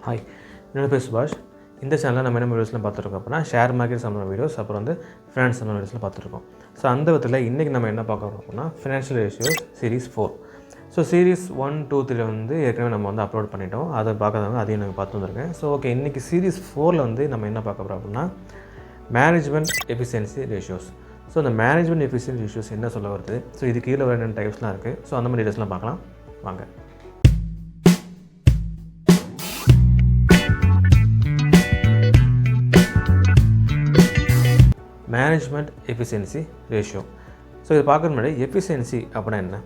Hi, என்னோட பேர் சுபாஷ். இந்த சேனலில் நம்ம என்ன வீடியோஸ்லாம் பார்த்துருக்கோம் அப்படின்னா ஷேர் மார்க்கெட் சம்மந்த வீடியோஸ், அப்புறம் வந்து ஃபினான்ஸ் சம்மந்த வீடியோஸ்லாம் பார்த்துருக்கோம். ஸோ அந்த விதத்தில் இன்றைக்கி நம்ம என்ன பார்க்க போகிறோம் அப்படின்னா financial ratios series 4. So series 1, 2, 3 வந்து ஏற்கனவே நம்ம வந்து அப்லோட் பண்ணிட்டோம். அதை பார்க்காதவங்க அதையும் நாங்கள் பார்த்து வந்திருக்கேன். ஸோ ஓகே, இன்றைக்கி சீரிஸ் 4ல் வந்து நம்ம என்ன பார்க்க போகிறோம் அப்படின்னா மேனேஜ்மெண்ட் எஃபிஷியன்சி ரேஷியோஸ். ஸோ இந்த மேனேஜ்மெண்ட் எஃபிஷியன்சி ரேஷியோஸ் என்ன சொல்ல வருது, ஸோ இது கீழே ஒரு என்னென்ன டைப்ஸ்லாம் இருக்குது. ஸோ அந்த மாதிரி டீட்டெயில்ஸ்லாம் பார்க்கலாம் வாங்க. Management efficiency ratio. ஸோ இது பார்க்குற முன்னாடி எஃபிஷியன்சி அப்படின்னா என்ன?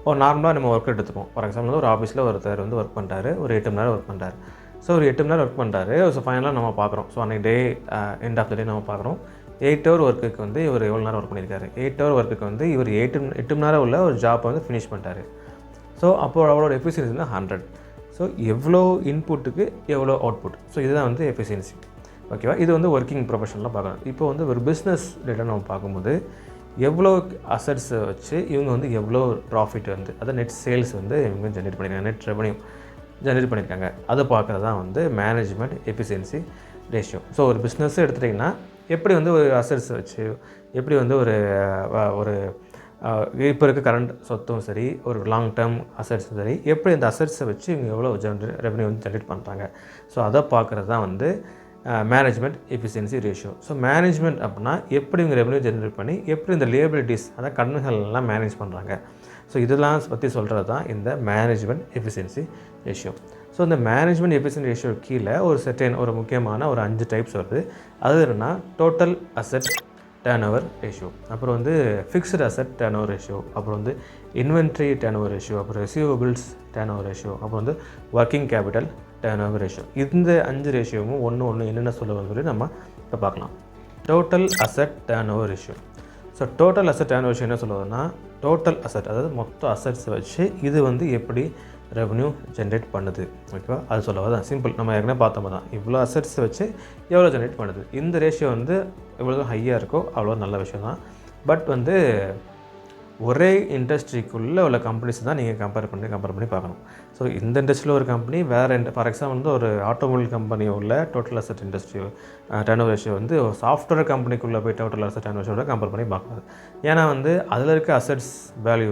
ஒரு நார்மலாக நம்ம ஒர்க் எடுத்துப்போம். ஃபார் எக்ஸாம்பிள் ஒரு ஆஃபீஸில் ஒருத்தர் வந்து ஒர்க் பண்ணுறாரு, ஒரு 8 மணி நேரம் ஒர்க் பண்ணுறாரு. ஸோ ஒரு 8 மணி நேரம் ஒர்க் பண்ணுறாரு. ஸோ ஃபைனலாக நம்ம பார்க்குறோம். ஸோ அன்றைக்கி டே எண்ட் ஆஃப் த டே நம்ம பார்க்குறோம் 8 ஹவர் ஒர்க்குக்கு வந்து இவர் எவ்வளோ நேரம் ஒர்க் பண்ணியிருக்காரு. 8 ஹவர் ஒர்க்குக்கு வந்து இவர் 8 மணி நேரம் உள்ள ஒரு ஜாப்பை வந்து ஃபினிஷ் பண்ணிட்டாரு. ஸோ அப்போது அவரோட எஃபிஷியன்சி வந்து 100. ஸோ எவ்வளோ இன்புட்டுக்கு எவ்வளோ அவுட்புட். ஸோ இதுதான் வந்து எஃபிஷியன்சி. ஓகேவா? இது வந்து ஒர்க்கிங் ப்ரொஃபஷனில் பார்க்கலாம். இப்போ வந்து ஒரு பிஸ்னஸ் டேட்டா நம்ம பார்க்கும்போது எவ்வளோ அசட்ஸை வச்சு இவங்க வந்து எவ்வளோ ப்ராஃபிட் வந்து அதை நெட் சேல்ஸ் வந்து இவங்க ஜென்ரேட் பண்ணியிருக்காங்க, நெட் ரெவன்யூ ஜென்ரேட் பண்ணியிருக்காங்க. அதை பார்க்குறது தான் வந்து மேனேஜ்மெண்ட் எஃபிஷியன்சி ரேஷியோ. ஸோ ஒரு பிஸ்னஸ் எடுத்துட்டிங்கன்னா எப்படி வந்து ஒரு அசட்ஸை வச்சு எப்படி வந்து ஒரு இப்போ இருக்க கரண்ட் சொத்தும் சரி, ஒரு லாங் டேர்ம் அசட்ஸும் சரி, எப்படி இந்த அசட்ஸை வச்சு இவங்க எவ்வளோ ரெவன்யூ வந்து ஜென்ரேட் பண்ணுறாங்க. ஸோ அதை பார்க்குறது தான் வந்து management efficiency ratio. So management அப்படின்னா எப்படி இவங்க ரெவன்யூ ஜென்ரேட் பண்ணி எப்படி இந்த லியபிலிட்டிஸ் அதாவது கடன்கள்லாம் மேனேஜ் பண்ணுறாங்க. ஸோ இதெல்லாம் பற்றி சொல்கிறது தான் இந்த மேனேஜ்மெண்ட் எஃபிஷியன்சி ரேஷியோ. ஸோ இந்த மேனேஜ்மெண்ட் எஃபிஷியன்சி ரேஷியோ கீழே ஒரு முக்கியமான ஒரு 5 டைப்ஸ் வருது. அது என்னன்னா total asset turnover ratio, அப்புறம் வந்து fixed asset turnover ratio, அப்புறம் வந்து இன்வென்ட்ரி டர்ன் ஓவர் ரேஷியோ, அப்புறம் ரிசீவபிள்ஸ் டர்ன் ஓவர் ரேஷியோ, அப்புறம் வந்து working capital turn over ratio. இந்த 5 ரேஷியோவும் ஒன்று என்னென்ன சொல்ல சொல்லி நம்ம இப்போ பார்க்கலாம். Total asset turnover ratio. So total asset turnover ratio என்ன சொல்லுவதுன்னா டோட்டல் அசட் அதாவது மொத்த அசட்ஸ் வச்சு இது வந்து எப்படி ரெவன்யூ ஜென்ரேட் பண்ணுது. ஓகேவா? அது சொல்லவா தான் சிம்பிள். நம்ம ஏற்கனவே பார்த்தோம் தான் இவ்வளோ அசட்ஸ் வச்சு எவ்வளோ ஜென்ரேட் பண்ணுது. இந்த ரேஷியோ வந்து எவ்வளோ ஹையாக இருக்கோ அவ்வளோ நல்ல விஷயம் தான். பட் வந்து ஒரே இண்டஸ்ட்ரிக்குள்ளே உள்ள கம்பெனிஸ் தான் நீங்கள் கம்பேர் பண்ணி பார்க்கணும். ஸோ இந்த இண்டஸ்ட்ரியில் ஒரு கம்பெனி வேறு ஃபார் எக்ஸாம்பிள் வந்து ஒரு ஆட்டோமொபைல் கம்பெனி உள்ள total asset industry turnover ratio வந்து ஒரு சாஃப்ட்வேர் கம்பெனிக்குள்ளே போய் டோட்டல் அசட் டர்ன் ஓவர் ரேஷியோட கம்பேர் பண்ணி பார்க்கணும். ஏன்னா வந்து அதில் இருக்க அசட்ஸ் வேல்யூ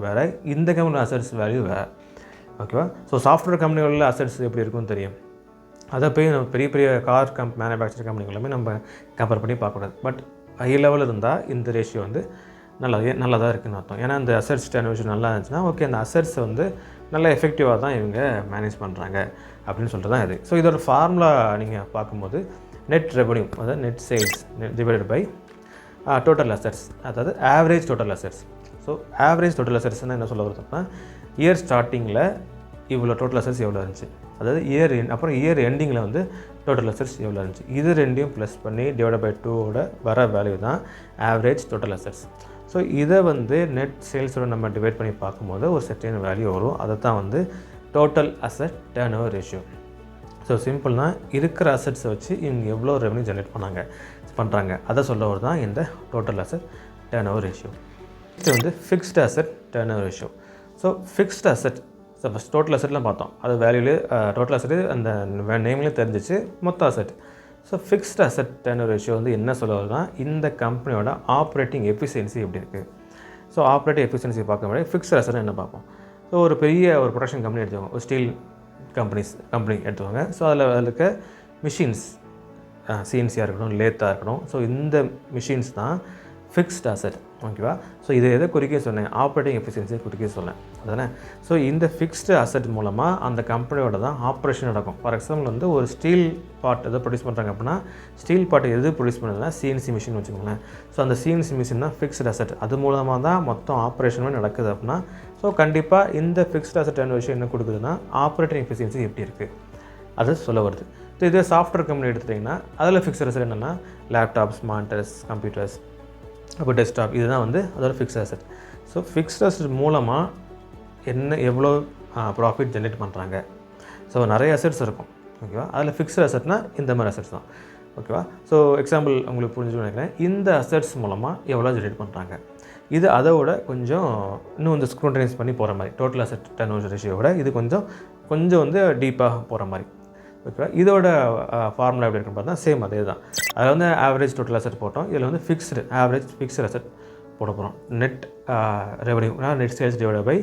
வேறு, இந்த கம்பெனி அசட்ஸ் வேல்யூ வேறு. ஓகேவா? ஸோ சாஃப்ட்வேர் கம்பெனிகளில் அசட்ஸ் எப்படி இருக்குன்னு தெரியும். அதை போய் நம்ம பெரிய கார் மேனுஃபேக்சர் கம்பெனிகளுமே நம்ம கம்பேர் பண்ணி பார்க்கக்கூடாது. பட் ஹை லெவலில் இருந்தால் இந்த ரேஷியோ வந்து நல்லதாக இருக்குதுன்னு அர்த்தம். ஏன்னா இந்த அசட்ஸ் டர்ன் ஓவர் ரேஷியோ நல்லா இருந்துச்சுன்னா ஓகே, அந்த அசட்ஸை வந்து நல்லா எஃபெக்டிவாக தான் இவங்க மேனேஜ் பண்ணுறாங்க அப்படின்னு சொல்லிட்டு தான் இது. ஸோ இதோட ஃபார்முலா நீங்கள் பார்க்கும்போது நெட் ரெவன்யூ அதாவது net sales divided by total assets, அதாவது average total assets. So average total அசட்ஸ்னால் என்ன சொல்ல வருதுன்னா இயர் ஸ்டார்டிங்கில் இவ்வளோ டோட்டல் அசட்ஸ் எவ்வளோ இருந்துச்சு, அதாவது இயர் எண்டிங்கில் வந்து டோட்டல் அசட்ஸ் எவ்வளோ இருந்துச்சு, இது ரெண்டையும் ப்ளஸ் பண்ணி டிவைட் பை 2ஓட வர வேல்யூ தான் ஆவரேஜ் டோட்டல் அசட்ஸ். ஸோ இதை வந்து நெட் சேல்ஸோட நம்ம டிவைட் பண்ணி பார்க்கும்போது ஒரு செட்டான வேல்யூ வரும். அதை தான் வந்து total asset turnover ratio. So சிம்பிள்னா இருக்கிற அசட்ஸை வச்சு இவங்க எவ்வளோ ரெவன்யூ ஜென்ரேட் பண்ணுறாங்க அதை சொல்ல தான் இந்த total asset turnover ratio. இது வந்து fixed asset turnover ratio. So fixed asset first total அசட்லாம் பார்த்தோம். அது வேல்யூலே டோட்டல் அசட்டு அந்த நேம்லேயே தெரிஞ்சிச்சு மொத்த asset. So fixed asset turnover ratio வந்து என்ன சொல்ல வருதுன்னா இந்த கம்பெனியோட ஆப்ரேட்டிங் எஃபிஷியன்சி எப்படி இருக்குது. ஸோ ஆப்ரேட்டிங் எஃபிஷியன்சி பார்க்க முடியாது ஃபிக்ஸ்டு அசட் என்ன பார்ப்போம். ஸோ ஒரு ப்ரொடக்ஷன் கம்பெனி எடுத்துவாங்க, ஒரு ஸ்டீல் கம்பெனி எடுத்துவாங்க. ஸோ அதில் இருக்க மிஷின்ஸ் சிஎன்சியாக இருக்கணும், லேத்தாக இருக்கணும். ஸோ இந்த மிஷின்ஸ் தான் ஃபிக்ஸ்ட் அசட். ஓகேவா? ஸோ இதை எதை குறிக்க சொன்னேன், ஆப்ரேட்டிங் எஃபிஷியன்சியை குறிக்க சொன்னேன் அதுதானே. ஸோ இந்த ஃபிக்ஸ்டு அசட் மூலமாக அந்த கம்பெனியோட தான் ஆப்ரேஷன் நடக்கும். ஃபார் எக்ஸாம்பிள் வந்து ஒரு ஸ்டீல் பார்ட் எதை ப்ரொடியூஸ் பண்ணுறாங்க அப்படின்னா ஸ்டீல் பார்ட் எது ப்ரொடியூஸ் பண்ணுறதுனா சிஎன்சி மிஷின் வச்சுக்கோங்களேன். ஸோ அந்த சிஎன்சி மிஷின் தான் ஃபிக்ஸ்டு அசட். அது மூலமாக தான் மொத்தம் ஆப்ரேஷனுமே நடக்குது அப்படின்னா ஸோ கண்டிப்பாக இந்த ஃபிக்ஸ்டு அசட் என்ன விஷயம் என்ன கொடுக்குதுன்னா ஆப்ரேட்டிங் எஃபிஷியன்சி எப்படி இருக்குது அது சொல்ல வருது. ஸோ இதே சாஃப்ட்வேர் கம்பெனி எடுத்துட்டிங்கன்னா அதில் ஃபிக்ஸ்டு அசட் என்னென்னா லேப்டாப்ஸ், மானிட்டர்ஸ், கம்ப்யூட்டர்ஸ், அப்போ டெஸ்க்டாப், இதுதான் வந்து அதோட fixed asset. So fixed asset மூலமாக எவ்வளோ ப்ராஃபிட் ஜென்ரேட் பண்ணுறாங்க. ஸோ நிறைய அசட்ஸ் இருக்கும். ஓகேவா? அதில் ஃபிக்ஸ்ட் அசட்னால் இந்த மாதிரி அசட்ஸ் தான். ஓகேவா? ஸோ எக்ஸாம்பிள் உங்களுக்கு புரிஞ்சுன்னு நினைக்கிறேன். இந்த அசட்ஸ் மூலமாக எவ்வளோ ஜென்ரேட் பண்ணுறாங்க. இது அதை விட கொஞ்சம் இன்னும் கொஞ்சம் ஸ்க்ரூட்டனைஸ் பண்ணி போகிற மாதிரி டோட்டல் அசட் டர்ன் ஓவர் ரேஷியோட இது கொஞ்சம் கொஞ்சம் வந்து டீப்பாக போகிற மாதிரி. ஓகேவா? இதோட ஃபார்முலா எப்படி இருக்குன்னு பார்த்தா சேம் அதே தான். அதில் வந்து ஆவரேஜ் டோட்டல் அசெட் போட்டோம். இதில் வந்து ஃபிக்ஸ்டு அசெட் போட போகிறோம். Net revenue net sales divide by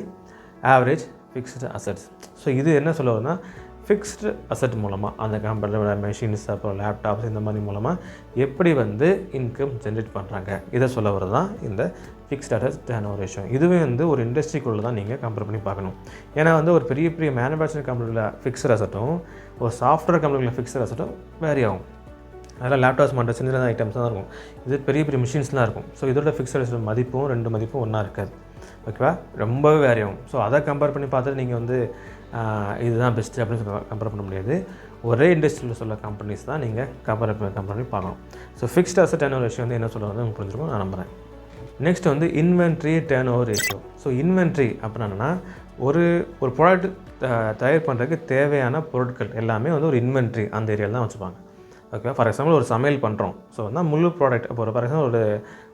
average fixed assets. So இது என்ன சொல்ல வருதுன்னா, ஃபிக்ஸ்டு அசெட் மூலமாக அந்த கம்பெனியோட மெஷின்ஸ், அப்புறம் லேப்டாப்ஸ் இந்த மாதிரி மூலமாக எப்படி வந்து இன்கம் ஜென்ரேட் பண்ணுறாங்க, இதை சொல்ல வரது தான் இந்த ஃபிக்ஸ்ட் அசெட் டர்ன்ஓவர் ரேஷியோ. இதுவே வந்து ஒரு இண்டஸ்ட்ரிக்குள்ளே தான் நீங்கள் கம்பேர் பண்ணி பார்க்கணும். ஏன்னா வந்து ஒரு பெரிய பெரிய மேனுஃபேக்சரிங் கம்பெனியில் ஃபிக்ஸ்டு அசெட்டும் ஒரு சாஃப்ட்வேர் கம்பெனியில் ஃபிக்ஸ்டு அசெட்டும் வேரி ஆகும். அதெல்லாம் லேப்டாப்ஸ் மட்டும் சின்ன சின்ன ஐட்டம்ஸ் தான் இருக்கும். இது பெரிய பெரிய மிஷின்ஸ்லாம் இருக்கும். ஸோ இதோட ஃபிக்ஸ்டு அசெட் மதிப்பும் 2 மதிப்பும் ஒன்றா இருக்காது. ஓகேவா? ரொம்பவே வேரி ஆகும். ஸோ அதை கம்பேர் பண்ணி பார்த்துட்டு நீங்கள் வந்து இதுதான் பெஸ்ட்டு அப்படின்னு கம்பேர் பண்ண முடியாது. ஒரே இண்டஸ்ட்ரியில் சொல்ல கம்பெனிஸ் தான் நீங்கள் கம்பேர் பண்ணி பார்க்கணும். So fixed asset turnover ratio வந்து என்ன சொல்ல வந்து உங்களுக்கு புரிஞ்சிருக்கும் நான் நம்புகிறேன். நெக்ஸ்ட் வந்து inventory turnover ratio. So inventory அப்படின்னா என்னென்னா, ஒரு ப்ராடக்ட் தயார் பண்ணுறதுக்கு தேவையான பொருட்கள் எல்லாமே வந்து ஒரு இன்வென்ட்ரி அந்த ஏரியாவில் தான் வச்சுப்பாங்க. ஓகே, ஃபார் எக்ஸாம்பிள் ஒரு சமையல் பண்ணுறோம். ஸோ வந்து முழு ப்ராடக்ட் இப்போ ஃபார் எக்ஸாம்பிள்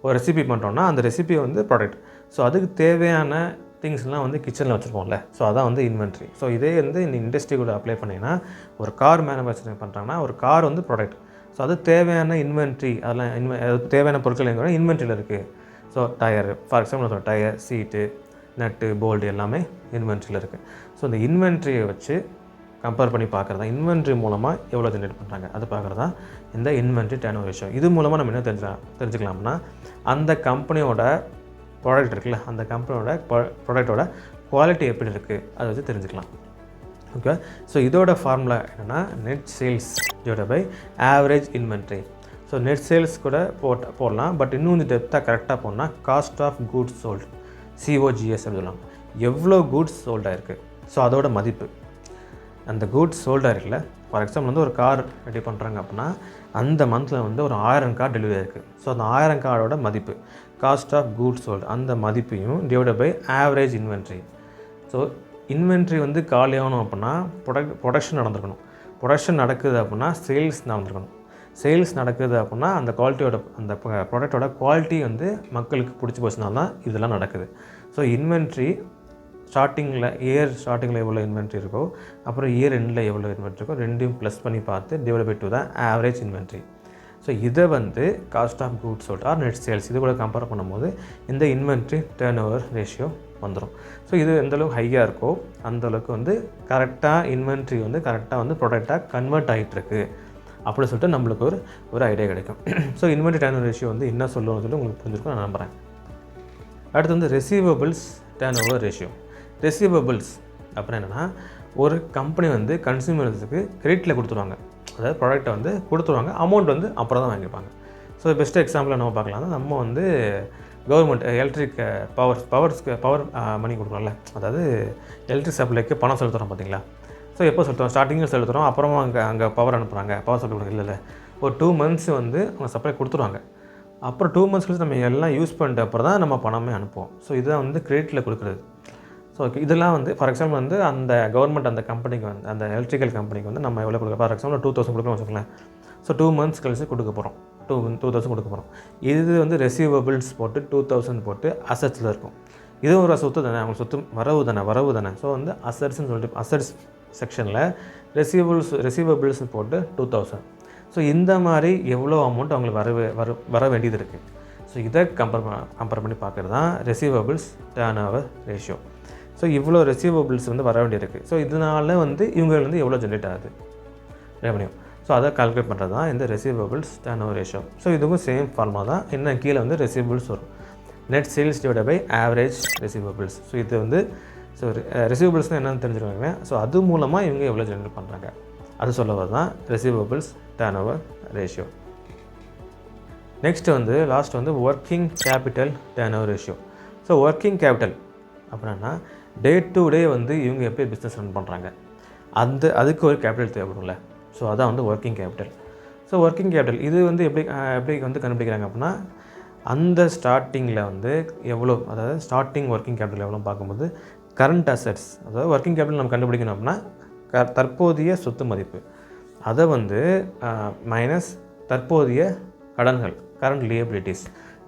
ஒரு ரெசிபி பண்ணுறோன்னா அந்த ரெசிபி வந்து ப்ராடக்ட். ஸோ அதுக்கு தேவையான திங்ஸ்லாம் வந்து கிச்சனில் வச்சுருப்போம்ல. ஸோ அதான் வந்து இன்வென்ட்ரி. ஸோ இதே வந்து இந்த இண்டஸ்ட்ரி கூட அப்ளை பண்ணிங்கன்னா, ஒரு கார் மேனுஃபேக்சரிங் பண்ணுறாங்கன்னா ஒரு கார் வந்து ப்ராடக்ட். ஸோ அது தேவையான இன்வென்ட்ரி, அதெல்லாம் தேவையான பொருட்கள் எங்கே இன்வென்ட்ரியில் இருக்குது. So tyre, for example tyre, seat, nut, bolt எல்லாமே இன்வென்ட்ரியில் இருக்குது. ஸோ இந்த இன்வென்ட்ரியை வச்சு கம்பேர் பண்ணி பார்க்குறதா, இன்வென்ட்ரி மூலமாக எவ்வளோ ஜென்ரேட் பண்ணுறாங்க அது பார்க்குறதா இந்த இன்வென்ட்ரி டர்ன்ஓவர் ரேஷியோ. இது மூலமாக நம்ம என்ன தெரிஞ்சுக்கலாம்னா, அந்த கம்பெனியோட ப்ராடக்ட் இருக்குல்ல, அந்த கம்பெனியோட ப்ராடக்டோட குவாலிட்டி எப்படி இருக்குது அதை வச்சு தெரிஞ்சுக்கலாம். ஓகே, ஸோ இதோட ஃபார்முலா என்னென்னா, net sales divided by average inventory. So net sales கூட போடலாம். பட் இன்னும் கொஞ்சம் டெப்த்தாக கரெக்டாக போனால் cost of goods sold, COGS அப்படின்னு சொல்லலாம். எவ்வளோ கூட்ஸ் சோல்டாக இருக்குது, ஸோ அதோட மதிப்பு. அந்த கூட்ஸ் சோல்டாக இருக்குல்ல, ஃபார் எக்ஸாம்பிள் வந்து ஒரு கார் ரெடி பண்ணுறாங்க அப்படின்னா அந்த மந்தில் வந்து ஒரு 1000 கார் டெலிவரி இருக்குது. ஸோ அந்த 1000 காரோட மதிப்பு காஸ்ட் ஆஃப் கூட்ஸ் சோல்டு, அந்த மதிப்பையும் divided by average inventory. So inventory வந்து காலியாகணும் அப்படின்னா ப்ரொடக்ஷன் நடந்துருக்கணும். ப்ரொடக்ஷன் நடக்குது அப்படின்னா சேல்ஸ் நடந்துருக்கணும். சேல்ஸ் நடக்குது அப்படின்னா அந்த குவாலிட்டியோட, அந்த ப்ராடக்டோட குவாலிட்டி வந்து மக்களுக்கு பிடிச்சி போச்சுனால தான் இதெல்லாம் நடக்குது. ஸோ இன்வென்ட்ரி ஸ்டார்டிங்கில் எவ்வளோ இன்வென்ட்ரி இருக்கோ, அப்புறம் இயர் எண்டில் எவ்வளோ இன்வென்ட்ரி இருக்கோ, ரெண்டையும் ப்ளஸ் பண்ணி பார்த்து டிவைட் பை 2 தான் ஆவரேஜ் இன்வென்ட்ரி. ஸோ இதை வந்து cost of goods sold or net sales இது கூட கம்பேர் பண்ணும்போது இந்த இன்வென்ட்ரி டர்ன்ஓவர் ரேஷியோ வந்துடும். ஸோ இது எந்தளவுக்கு ஹையாக இருக்கோ அந்தளவுக்கு வந்து கரெக்டாக இன்வென்ட்ரி வந்து கரெக்டாக வந்து ப்ராடக்டாக கன்வெர்ட் ஆகிட்டுருக்கு அப்படின்னு சொல்லிட்டு நம்மளுக்கு ஒரு ஐடியா கிடைக்கும். ஸோ இன்வென்ட்ரி டர்ன்ஓவர் ரேஷியோ வந்து என்ன சொல்லுவோம்னு சொல்லி உங்களுக்கு புரிஞ்சிருக்கும் நான் நம்புகிறேன். அடுத்து வந்து ரெசீவபிள்ஸ் டர்ன்ஓவர் ரேஷியோ. ரெசீவபிள்ஸ் அப்புறம் என்னென்னா, ஒரு கம்பெனி வந்து கன்சியூமர்ஸுக்கு கிரெடிட்டில் கொடுத்துருவாங்க. அதாவது ப்ராடக்ட்டை வந்து கொடுத்துருவாங்க, அமௌண்ட் வந்து அப்புறம் தான் வாங்கிப்பாங்க. ஸோ பெஸ்ட் எக்ஸாம்பிளாக நம்ம பார்க்கலாம், நம்ம வந்து கவர்மெண்ட் எலக்ட்ரிக் பவர் மணி கொடுக்குறோம்ல, அதாவது எலக்ட்ரிக் சப்ளைக்கு பணம் செலுத்துகிறோம் பார்த்தீங்களா. ஸோ எப்போ செலுத்துகிறோம், ஸ்டார்டிங்கில் செலுத்துகிறோம், அப்புறமா அங்கே பவர் அனுப்புகிறாங்க, பவர் சப்ளை கொடுக்குறது இல்லை, ஒரு 2 months வந்து அவங்க சப்ளை கொடுத்துருவாங்க. அப்புறம் 2 months கழிச்சு நம்ம எல்லாம் யூஸ் பண்ணிட்ட அப்புறம் தான் நம்ம பணமே அனுப்புவோம். ஸோ இதுதான் வந்து கிரெடிட்டில் கொடுக்குறது. ஸோ இதெல்லாம் வந்து ஃபார் எக்ஸாம்பிள் வந்து அந்த கவர்மெண்ட் அந்த கம்பெனிக்கு வந்து அந்த எலக்ட்ரிக்கல் கம்பெனிக்கு வந்து நம்ம எவ்வளோ கொடுக்க, ஃபார் எக்ஸாம்பிள் 2000 கொடுக்கணும் வச்சுக்கலாம். ஸோ 2 months கழிச்சு கொடுக்க போகிறோம், 2000 கொடுக்க போகிறோம். இது வந்து ரெசீவபிள்ஸ் போட்டு 2000 போட்டு அசட்ஸில் இருக்கும். இது ஒரு சொத்து தானே, அவங்க சொத்து வரவு தானே. ஸோ வந்து அசட்ஸ்ன்னு சொல்லிட்டு அசட்ஸ் செக்ஷனில் ரெசீவபிள்ஸ் போட்டு 2000. ஸோ இந்த மாதிரி எவ்வளோ அமௌண்ட் அவங்களுக்கு வர வேண்டியது இருக்குது. ஸோ இதை கம்பேர் பண்ணி பார்க்குறது தான் ரெசீவபிள்ஸ் டர்ன்ஓவர் ரேஷியோ. ஸோ இவ்வளோ ரெசீவபிள்ஸ் வந்து வர வேண்டியிருக்கு. ஸோ இதனால வந்து இவங்களுக்கு வந்து எவ்வளோ ஜென்ரேட் ஆகுது ரெவன்யூ. ஸோ அதை கால்குலேட் பண்ணுறது தான் இந்த ரெசீவபிள்ஸ் டர்ன்ஓவர் ரேஷியோ. ஸோ இதுக்கும் சேம் ஃபார்மா தான். என்ன கீழே வந்து ரெசீவபிள்ஸ் வரும், net sales divided by average receivables. So இது வந்து ரெசீவபிள்ஸ்னால் என்னென்னு தெரிஞ்சுருவாங்க. ஸோ அது மூலமாக இவங்க எவ்வளோ ஜென்ரேட் பண்ணுறாங்க அது சொல்லுவது தான் ரெசீவபிள்ஸ் டர்ன்ஓவர் ரேஷியோ. நெக்ஸ்ட்டு வந்து லாஸ்ட் வந்து working capital turnover ratio. So working capital அப்படின்னா டே டு டே வந்து இவங்க எப்படி பிஸ்னஸ் ரன் பண்ணுறாங்க, அதுக்கு ஒரு கேபிட்டல் தேவைப்படும்ல. ஸோ அதான் வந்து working capital. So working capital இது வந்து எப்படி வந்து கண்டுபிடிக்கிறாங்க அப்படின்னா, அந்த ஸ்டார்டிங்கில் வந்து எவ்வளோ, அதாவது ஸ்டார்டிங் ஒர்க்கிங் கேபிட்டல் எவ்வளோ பார்க்கும்போது கரண்ட் அசட்ஸ், அதாவது ஒர்க்கிங் கேபிட்டல் நம்ம கண்டுபிடிக்கணும் அப்படின்னா தற்போதைய சொத்து மதிப்பு, அதை வந்து மைனஸ் தற்போதைய கடன்கள், current liabilities.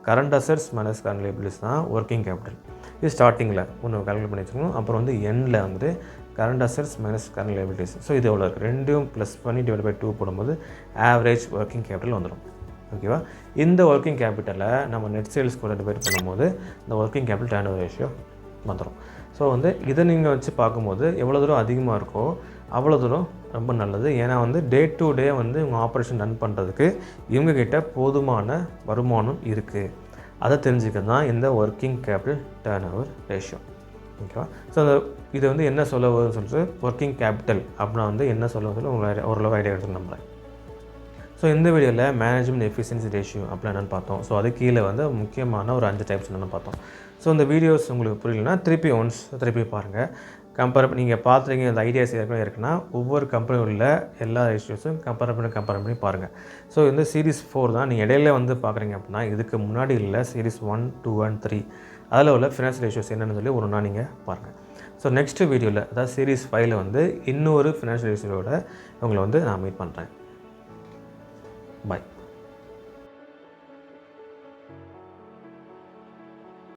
Current assets minus current liabilities தான் ஒர்க்கிங் கேபிட்டல். இது ஸ்டார்டிங்கில் ஒன்று கால்குலேட் பண்ணி வச்சுக்கணும். அப்புறம் வந்து எண்டில் வந்து current assets minus current liabilities. So இது எவ்வளோ இருக்குது, ரெண்டும் ப்ளஸ் பண்ணி டிவைட் பை 2 போடும்போது ஆவரேஜ் ஒர்க்கிங் கேபிட்டல் வந்துடும். ஓகேவா? இந்த ஒர்க்கிங் கேபிட்டலை நம்ம நெட் சேல்ஸ் கூட டிவைட் பண்ணும்போது இந்த working capital turn over ratio வந்துடும். ஸோ வந்து இதை நீங்கள் வச்சு பார்க்கும்போது எவ்வளோ தூரம் அதிகமாக இருக்கோ அவ்வளோ தூரம் ரொம்ப நல்லது. ஏன்னா வந்து டே டு டே வந்து உங்கள் ஆப்ரேஷன் ரன் பண்ணுறதுக்கு இவங்கக்கிட்ட போதுமான வருமானம் இருக்குது. அதை தெரிஞ்சுக்க தான் இந்த working capital turn over ratio. ஓகேவா? ஸோ இது வந்து என்ன சொல்ல வருதுன்னு சொல்லிட்டு ஒர்க்கிங் கேபிட்டல் அப்படின்னா வந்து என்ன சொல்ல சொல்லி உங்களுக்கு ஓரளவு ஐடியா எடுத்து நம்புகிறேன். ஸோ இந்த வீடியோவில் மேனேஜ்மெண்ட் எஃபிஷியன்சி ரேஷியோ அப்படின்னா என்னென்னு பார்த்தோம். ஸோ அது கீழே வந்து முக்கியமான ஒரு 5 டைப்ஸ் என்னென்னு பார்த்தோம். ஸோ இந்த வீடியோஸ் உங்களுக்கு புரியலன்னா திருப்பி பாருங்கள். நீங்கள் பார்த்துருக்கீங்க இந்த ஐடியாஸ் இருக்குன்னா ஒவ்வொரு கம்பெனியில் உள்ள எல்லா ரேஷியோஸும் கம்பேர் பண்ணி பாருங்கள். ஸோ இந்த சீரிஸ் 4 தான் நீங்கள் இடையில வந்து பார்க்குறீங்க அப்படின்னா இதுக்கு முன்னாடி இல்லை சீரிஸ் 1, 2 and 3 அதில் உள்ள ஃபினான்ஷியல் ரேஷியோஸ் என்னென்னு சொல்லி ஒன்றா நீங்கள் பாருங்கள். ஸோ நெக்ஸ்ட் வீடியோவில் அதாவது சீரிஸ் 5ல் வந்து இன்னொரு ஃபினான்ஷியல் ரேஷியோட உங்களை வந்து நான் மீட் பண்ணுறேன். Bye.